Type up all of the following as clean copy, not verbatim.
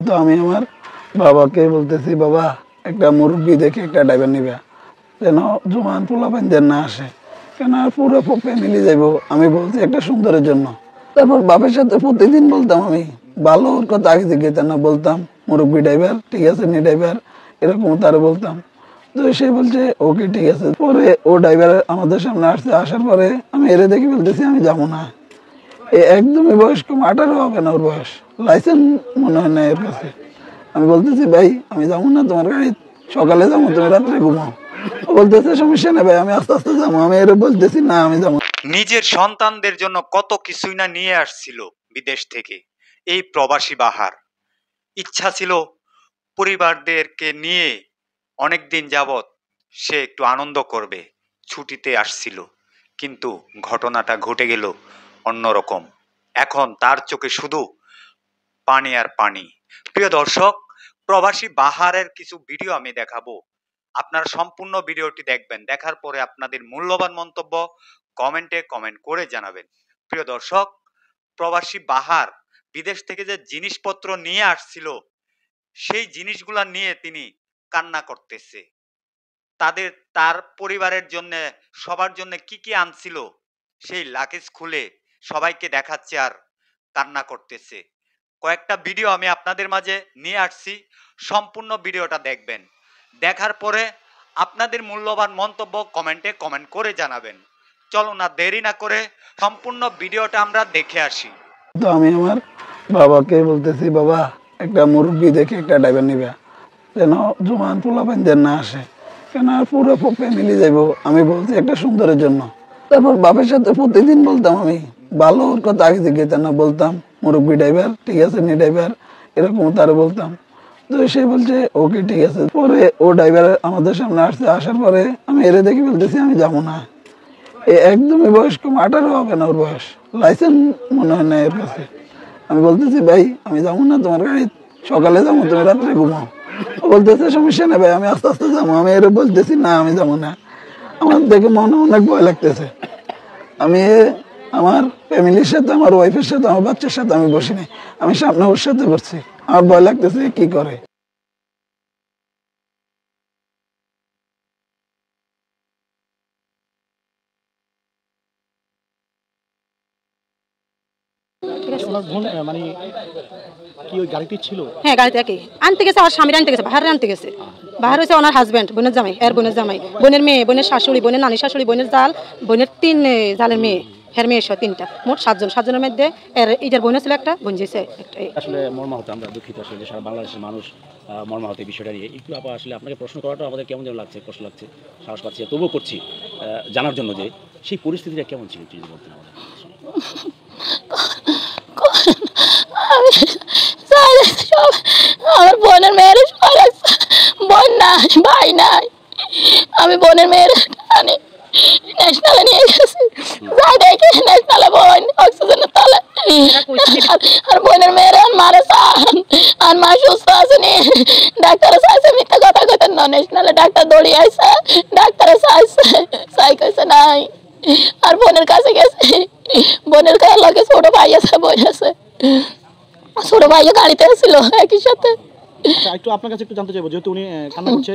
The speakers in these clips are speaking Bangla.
তো আমি আমার বাবাকে বলতেছি, বাবা একটা মুরব্বি দেখে একটা ড্রাইভার নিবে, যেন জোয়ান পোলাপান যেন না আসে, কেন পুরো ফ্যামিলি যাইব। আমি বলছি একটা সুন্দরের জন্য। তারপর বাপের সাথে প্রতিদিন বলতাম, আমি ভালো ওর কথা আগে থেকে না বলতাম, মুরব্বি ড্রাইভার ঠিক আছে নি ড্রাইভার, এরকম তারা বলতাম। তো সে বলছে ওকে ঠিক আছে। পরে ও ড্রাইভার আমাদের সামনে আসছে, আসার পরে আমি এরে দেখে বলতেছি আমি যাবো না। একদমই বয়স কম, 18 হবে না ওর বয়স, লাইসেন্স মনে হয় না এর কাছে। আমি বলতেছি ভাই আমি যাবো না তোমার গাড়ি, সকালে যাবো তুমি রাত্রে ঘুমাও। ও বলতেছে সমস্যা নেই ভাই আমি আস্তে আস্তে যাবো। আমি এর বলতেছি না আমি যাবো। নিজের সন্তানদের জন্য কত কিছুই না নিয়ে আসছিল বিদেশ থেকে এই প্রবাসী বাহার। ইচ্ছা ছিল পরিবারদেরকে নিয়ে অনেকদিন যাবৎ সে একটু আনন্দ করবে, ছুটিতে আসছিল, কিন্তু ঘটনাটা ঘটে গেল অন্যরকম। এখন তার চোখে শুধু পানি আর পানি। প্রিয় দর্শক, প্রবাসী বাহারের কিছু ভিডিও আমি দেখাবো, আপনারা সম্পূর্ণ ভিডিওটি দেখবেন, দেখার পরে আপনাদের মূল্যবান মন্তব্য কমেন্টে কমেন্ট করে জানাবেন। প্রিয় দর্শক, প্রবাসী বাহার বিদেশ থেকে যে জিনিসপত্র নিয়ে আসছিল সেই জিনিসগুলা নিয়ে তিনি কান্না করতেছে। তার পরিবারের জন্য সবার জন্য কি কি আনছিল সেই লাগেজ খুলে সবাইকে দেখাচ্ছে আর কান্না করতেছে। কয়েকটা ভিডিও আমি আপনাদের মাঝে নিয়ে আসছি, সম্পূর্ণ ভিডিওটা দেখবেন, দেখার পরে আপনাদের মূল্যবান মন্তব্য কমেন্টে কমেন্ট করে জানাবেন। চলো না দেরি না করে সম্পূর্ণ ভিডিওটা আমরা দেখে আসি। তো আমি আমার বাবাকে বলতেছি, বাবা একটা মুরব্বি দেখে একটা ড্রাইভার নিবে, যেন জোয়ান পোলাপান যেন না আসে, কেন পুরো ফ্যামিলি যাইব। আমি বলছি একটা সুন্দরের জন্য। তারপর বাপের সাথে প্রতিদিন বলতাম, আমি ভালো ওর কথা আগে থেকে না বলতাম, মুরব্বি ড্রাইভার ঠিক আছে নি ড্রাইভার, এরকম তারা বলতাম। তো সে বলছে ওকে ঠিক আছে। পরে ও ড্রাইভার আমাদের সামনে আসছে, আসার পরে আমি এরে দেখে বলতেছি আমি যাবো না। একদমই বয়স কম, 18 হবে না ওর বয়স, লাইসেন্স মনে হয় না এর কাছে। আমি বলতেছি ভাই আমি যাবো না তোমার গাড়ি, সকালে যাবো তুমি রাত্রে ঘুমাও। ও বলতেছে সমস্যা নেই ভাই আমি আস্তে আস্তে যাবো। আমি এর বলতেছি না আমি যাবো না। আমার দেখে মনে অনেক ভয় লাগতেছে। আমি আমার ফ্যামিলির সাথে, আমার ওয়াইফের সাথে, আমার বাচ্চার সাথে আমি বসিনি, আমি সামনে ওর সাথে বসছি। আমার ভয় লাগতেছে কি করে। মানে কি ওই গাড়িটি ছিল? হ্যাঁ গাড়িতে একই আনতে গেছে, আমার স্বামীর আনতে গেছে, বাহারে আনতে গেছে। বাহার হয়েছে ওনার হাজব্যান্ড, বোনের জামাই, এর বোনের জামাই, বোনের মেয়ে, বোনের শাশুড়ি, বোনের নানি শাশুড়ি, বোনের জাল, বোনের 3 জালের মেয়ে, হের মেয়ে সহ 3টা, মোট 7 জন। 7 জনের মধ্যে এর ইটার বোনের ছিল একটা, বোন যেছে একটা। আসলে মর্মাহত, আমরা দুঃখিত আসলে সারা বাংলাদেশের মানুষ মর্মাহত এই বিষয়টা নিয়ে। একটু আপা আসলে আপনাকে প্রশ্ন করাটা আমাদের কেমন যেন লাগছে, কষ্ট লাগছে, সাহস পাচ্ছি, তবুও করছি জানার জন্য যে সেই পরিস্থিতিটা কেমন ছিল যদি বলতেন আমাদের। আমার বোনের মেয়ের বোন নাই, ভাই নাই, আমি বোনের মেয়ের আনি ন্যাশনালে নিয়ে গেছি, যাই দেখে ন্যাশনালে বোন অক্সিজেনের তলে, আর বোনের মেয়ের মারা চান আর মা সুস্থ আসেনি। ডাক্তারে চাইছে, মিথ্যা কথা কইতেন না, ন্যাশনালে ডাক্তার দৌড়ি আইসে, ডাক্তারে চাইছে, চাই কইছে নাই। আর বোনের কাছে গেছে, বোনের কাছে লগে ছোট ভাই আছে, বোন আছে, ছোট ভাইও গাড়িতে ছিল একই সাথে। আচ্ছা একটু আপনার কাছে একটু জানতে চাইবো, যেহেতু উনি কান্না করছে,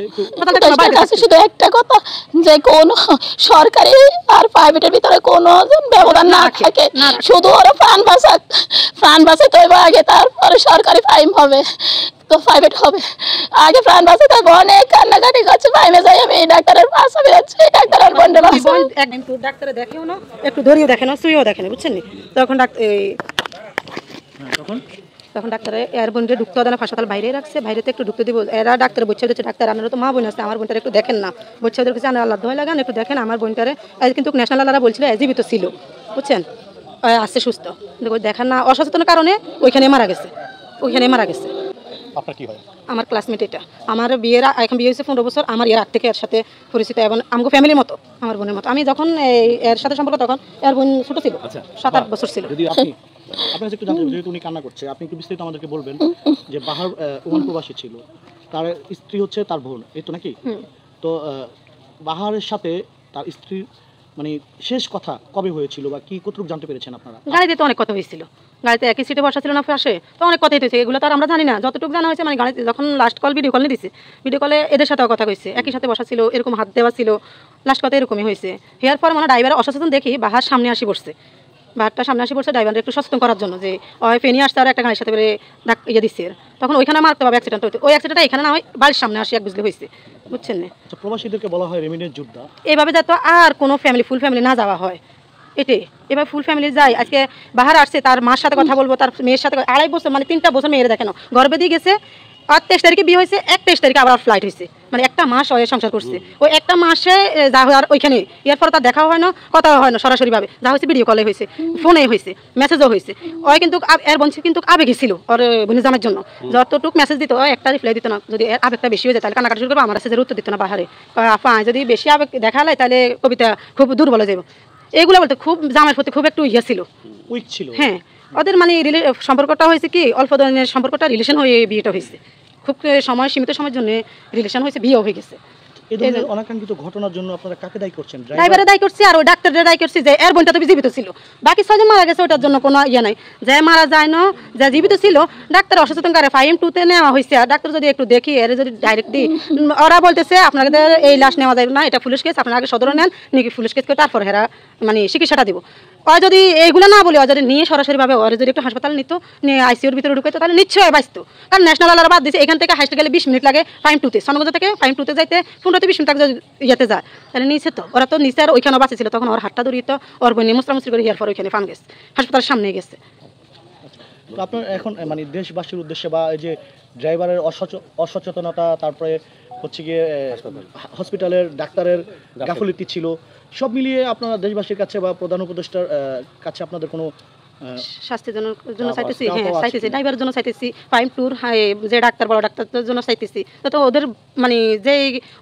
শুধু একটা কথা, যে কোনো সরকারি আর প্রাইভেটের ভিতরে কোনো ব্যবধান না থাকে, শুধু ওরা প্রাণ বাঁচাতে হবে আগে, তারপরে সরকারি প্রাইম হবে, তো প্রাইভেট হবে, আগে প্রাণ বাঁচাতে হবে। অনেক কান্নাকাটি করছে, প্রাইমে যাই আমি এই ডাক্তারের পাশে যাচ্ছি, এই ডাক্তারের বোনটা একদিন তো ডাক্তারে দেখেও না, একটু ধরিয়ে দেখে না, শুয়েও দেখে না, বুঝছেন? তখন তখন ডাক্তারে এর বোনটা ঢুকতে দেয় না, হাসপাতাল বাইরে রাখছে, বাইরেতে একটু ঢুকতে দিব। এরা ডাক্তার বলছে দিচ্ছে, ডাক্তার আপনারা তো মা বোন আছে, আমার বোনটারে একটু দেখেন না, বলছে ওদের কাছে আল্লাহ দোয়া লাগান, একটু দেখেন আমার বোনটারে। কিন্তু ন্যাশনাল আলারা বলছিল জীবিত ছিল, বুঝছেন, আসছে সুস্থ, দেখান না, অসচেতনের কারণে ওইখানে মারা গেছে, ওইখানে মারা গেছে। আপনার কি হয়? আমার ক্লাসমেট এটা, আমার বিয়ের এখন বিয়ে হয়েছে 15 বছর, আমার এর আগ থেকে এর সাথে পরিচিত, এবং আমাকে ফ্যামিলির মতো, আমার বোনের মতো। আমি যখন এর সাথে সম্পর্ক, তখন এর বোন ছোট ছিল, 7-8 বছর ছিল। যদি আপনি আপনার একটু জানতে, যেহেতু উনি কান্না করছে, আপনি একটু বিস্তারিত আমাদেরকে বলবেন যে বাহার ওমান প্রবাসী ছিল, তার স্ত্রী হচ্ছে তার বোন, এই তো নাকি? তো বাহারের সাথে তার স্ত্রীর মানে শেষ কথা কবে হয়েছিল বা কি কতটুকু জানতে পেরেছেন আপনারা? গাড়িতে তো অনেক কথা হয়েছিল, গাড়িতে একই সিটে বসা ছিল না পাশে, তো অনেক কথাই হয়েছে, এগুলো তো আর আমরা জানি না। যতটুকু জানা হয়েছে মানে গাড়িতে যখন লাস্ট কল ভিডিও কল নিয়ে দিছে, ভিডিও কলে এদের সাথেও কথা হয়েছে, একই সাথে বসা ছিল, এরকম হাত দেওয়া ছিল, লাস্ট কথা এরকমই হয়েছে। হেয়ার পর মানে ড্রাইভার অসচেতন দেখি বাহার সামনে আসি বসছে, বাহারটা সামনে আসি বসছে ড্রাইভার একটু সচেতন করার জন্য যে ওই ফেনি আসছে আর একটা গাড়ির সাথে বেড়ে ইয়ে দিচ্ছে, তখন ওইখানে মারতে হবে অ্যাক্সিডেন্ট হইতে, ওই অ্যাক্সিডেন্টটা এখানে না হয় বাড়ির সামনে আসি এক বুঝলে হয়েছে, বুঝছেন না? আচ্ছা, প্রবাসীদেরকে বলা হয় রেমিটেন্স যোদ্ধা, এইভাবে যাতে আর কোনো ফ্যামিলি ফুল ফ্যামিলি না যাওয়া হয়, এটাই। এবার ফুল ফ্যামিলি যায়, আজকে বাহার আসছে, তার মার সাথে কথা বলবো, তার মেয়ের সাথে 2.5 বছর মানে 3টা বছর মেয়েরা দেখানো গর্ভে দিয়ে গেছে, আর 23 তারিখে বিয়ে হয়েছে, 31 তারিখে আবার ফ্লাইট হয়েছে, মানে একটা মাস ওই সংসার করছে, ওই একটা মাসে যা আর ওইখানে এরপর তার দেখা হয় না, কথা হয় না সরাসরিভাবে, যা হয়েছে ভিডিও কলে হয়েছে, ফোনে হয়েছে, মেসেজও হয়েছে। ওই কিন্তু এর বঞ্চিত কিন্তু আবেগে ছিল ওর বোনিজামের জন্য, যতটুকু মেসেজ দিত ওই একটা রিপ্লাই দিত না, যদি এর আবেগটা বেশি হয়ে যায় তাহলে কান্নাকাটি শুরু করবো, আমার কাছে উত্তর দিত না বাহারে, আপা যদি বেশি আবেগ দেখালে তাহলে কবিতা খুব দুর্বল হয়ে যাবো, এগুলো বলতে খুব জামের প্রতি খুব একটু ইয়ে ছিল, উইক ছিল। হ্যাঁ ওদের মানে সম্পর্কটা হয়েছে কি অল্প দিনের সম্পর্কটা রিলেশন হয়ে বিয়েটা হয়েছে, খুব সময় সীমিত সময়ের জন্য রিলেশন হয়েছে, বিয়েও হয়ে গেছে। এই ধরনের অনাকাঙ্ক্ষিত ঘটনার জন্য আপনারা কাকে দায়ী করছেন? ড্রাইভারে দায়ী করছি আর ওই ডাক্তারের দায়ী করছি যে এর বোনটা তো জীবিত ছিল, বাকি 6 জন মারা গেছে, ওটার জন্য কোনো ইয়ে নাই, যে মারা যায় না যে জীবিত ছিল ডাক্তার অসচেতন করে 5M2 নেওয়া হয়েছে, আর ডাক্তার যদি একটু দেখি এর যদি ডাইরেক্ট দিই, ওরা বলতেছে আপনাদের এই লাশ নেওয়া যাবে না, এটা পুলিশ কেস, আপনারা আগে সদরে নেন, নাকি পুলিশ কেস করে তারপর হেরা মানে চিকিৎসাটা দিব। ওরা যদি এইগুলো না বলে, ওরা যদি নিয়ে সরাসরিভাবে ওরা যদি একটু হাসপাতাল নিত, নিয়ে আইসিউর ভিতরে ঢুকাইতো, তাহলে নিশ্চয়ই বাঁচতো। কারণ ন্যাশনাল আলাদা বাদ দিয়েছে, এখান থেকে হাসতে গেলে 20 মিনিট লাগে 5M2 সনগঞ্জ থেকে 5M2 যাইতে 15-20 মিনিট যদি ইয়েতে যায়, তাহলে নিচে তো ওরা তো নিচে আর ওইখানে বাঁচে ছিল, তখন ওর হাতটা ধরিয়ে তো ওর বোন মুসরামুসরি করে ইয়ার পর ওইখানে ফান গেছে, হাসপাতালের সামনে গেছে। তো আপনার এখন মানে দেশবাসীর উদ্দেশ্যে বা এই যে ড্রাইভারের অসচেতনতা, তারপরে হচ্ছে গিয়ে হসপিটালের ডাক্তারের গাফিলতি ছিল, সব মিলিয়ে আপনারা দেশবাসীর কাছে বা প্রধান উপদেষ্টার কাছে আপনাদের কোনো স্বাস্থ্যের জন্য চাইতেছি, হ্যাঁ চাইতেছি, ড্রাইভারের জন্য চাইতেছি, 5M2 যে ডাক্তার বড় ডাক্তারদের জন্য চাইতেছি, তো ওদের মানে যে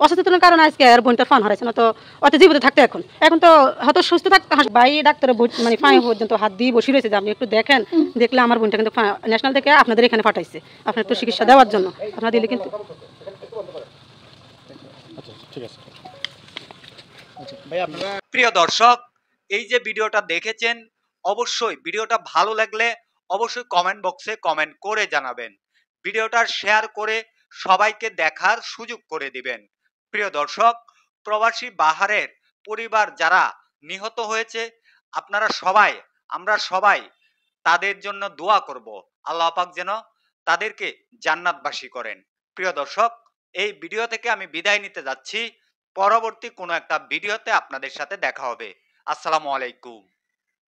অসচেতনের কারণে আজকে আর বোনটার ফান হারাইছে, না তো অত জীবিত থাকতে এখন তো হয়তো সুস্থ থাকতে বাই ডাক্তারের মানে ফাঁই পর্যন্ত হাত দিয়ে বসে রয়েছে যে আপনি একটু দেখেন, দেখলে আমার বোনটা কিন্তু ন্যাশনাল থেকে আপনাদের এখানে পাঠাইছে আপনার একটু চিকিৎসা দেওয়ার জন্য, আপনারা দিলে কিন্তু। ঠিক আছে প্রিয় দর্শক, এই যে ভিডিওটা দেখেছেন, অবশ্যই ভিডিওটা ভালো লাগলে অবশ্যই কমেন্ট বক্সে কমেন্ট করে জানাবেন, ভিডিওটা শেয়ার করে সবাইকে দেখার সুযোগ করে দিবেন। প্রিয় দর্শক, প্রবাসী বাহারের পরিবার যারা নিহত হয়েছে, আপনারা সবাই আমরা সবাই তাদের জন্য দোয়া করব, আল্লাহ পাক যেন তাদেরকে জান্নাতবাসী করেন। প্রিয় দর্শক, এই ভিডিও থেকে আমি বিদায় নিতে যাচ্ছি, পরবর্তী কোনো একটা ভিডিওতে আপনাদের সাথে দেখা হবে। আসসালামু আলাইকুম।